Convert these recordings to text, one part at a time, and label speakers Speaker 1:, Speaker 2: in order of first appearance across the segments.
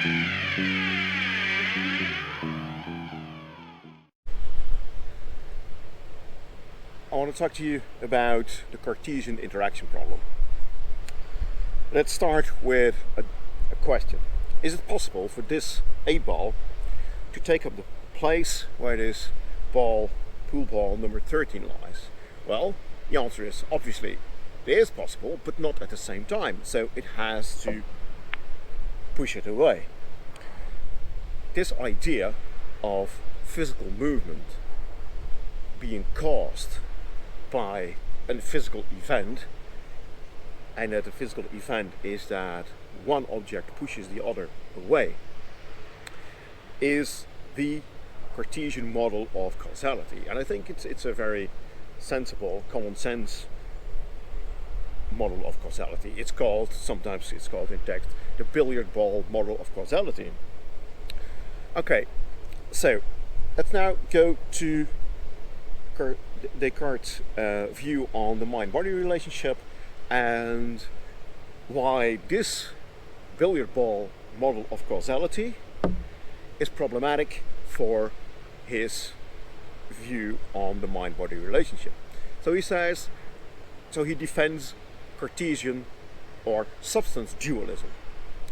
Speaker 1: I want to talk to you about the Cartesian interaction problem. Let's start with a question. Is it possible for this 8 ball to take up the place where this pool ball number 13 lies? Well, the answer is obviously it is possible, but not at the same time. So it has to push it away. This idea of physical movement being caused by a physical event, and that the physical event is that one object pushes the other away, is the Cartesian model of causality. And I think it's a very sensible, common sense model of causality. Sometimes it's called in text the billiard ball model of causality. Okay, so let's now go to Descartes' view on the mind-body relationship and why this billiard ball model of causality is problematic for his view on the mind-body relationship. So he defends Cartesian or substance dualism.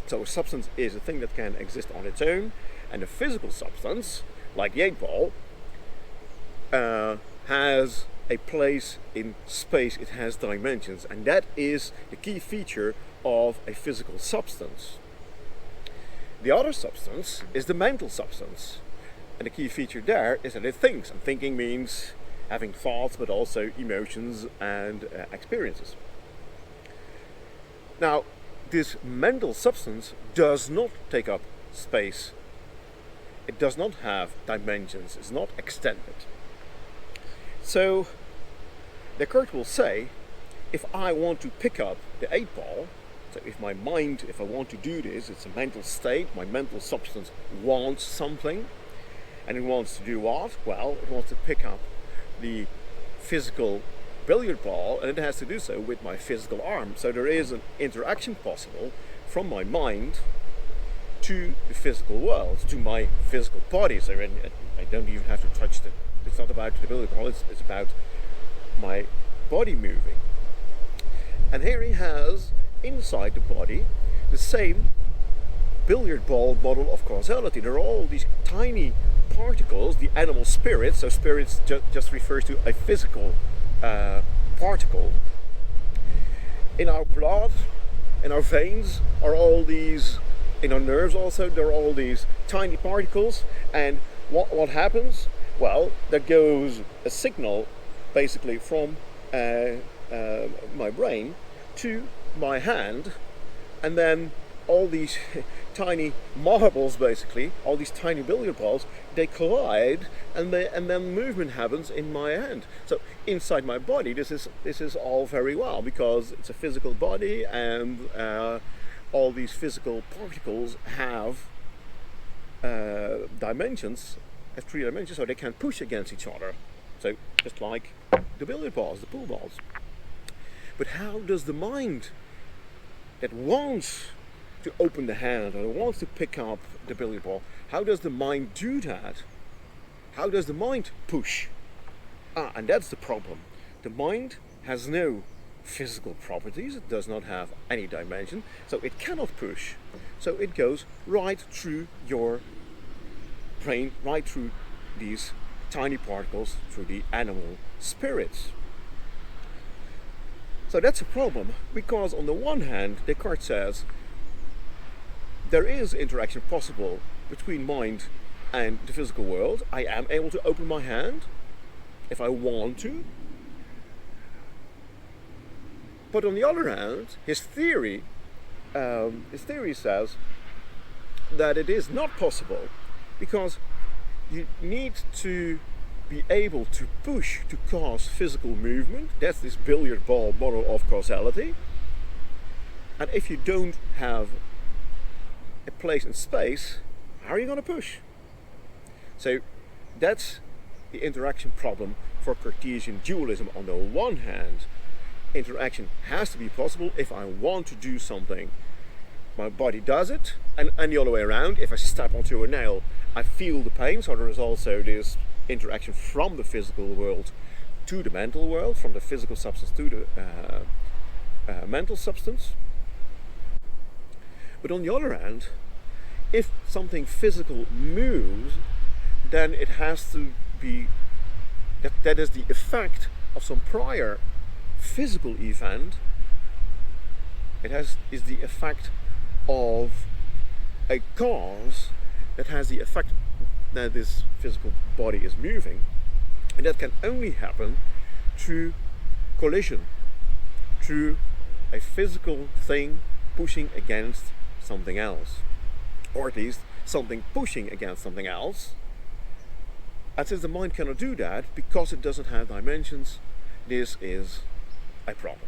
Speaker 1: So a substance is a thing that can exist on its own, and a physical substance, like the 8 ball, has a place in space, it has dimensions, and that is the key feature of a physical substance. The other substance is the mental substance, and the key feature there is that it thinks, and thinking means having thoughts but also emotions and experiences. Now, this mental substance does not take up space, it does not have dimensions, it's not extended. So Descartes will say, if I want to pick up the 8 ball, so if I want to do this, it's a mental state, my mental substance wants something, and it wants to do what? Well, it wants to pick up the physical billiard ball, and it has to do so with my physical arm. So there is an interaction possible from my mind to the physical world, to my physical body. So I don't even have to touch it's not about the billiard ball, it's about my body moving. And here he has, inside the body, the same billiard ball model of causality. There are all these tiny particles, the animal spirits, so spirits just refers to a physical particle. In our blood, in our veins, are all these, in our nerves also, there are all these tiny particles, and what happens? Well, there goes a signal basically from my brain to my hand, and then all these tiny marbles, basically, all these tiny billiard balls, they collide, and then movement happens in my hand. So inside my body, this is all very well because it's a physical body, and all these physical particles have dimensions. Have 3 dimensions, so they can push against each other. So just like the billiard balls, the pool balls. But how does the mind that wants to open the hand or wants to pick up the billiard ball, how does the mind do that? How does the mind push? And that's the problem. The mind has no physical properties, it does not have any dimension, so it cannot push. So it goes right through your brain, right through these tiny particles, through the animal spirits. So that's a problem, because on the one hand, Descartes says there is interaction possible between mind and the physical world. I am able to open my hand if I want to. But on the other hand, his theory says that it is not possible, because you need to be able to push to cause physical movement. That's this billiard ball model of causality. And if you don't have a place in space, how are you going to push? So that's the interaction problem for Cartesian dualism. On the one hand, interaction has to be possible if I want to do something my body does it, and the other way around. If I step onto a nail, I feel the pain. So there is also this interaction from the physical world to the mental world, from the physical substance to the mental substance. But on the other hand, if something physical moves, then it has to be that is the effect of some prior physical event. Is the effect of a cause that has the effect that this physical body is moving, and that can only happen through collision, through a physical thing pushing against something else, or at least something pushing against something else. And since the mind cannot do that because it doesn't have dimensions, this is a problem.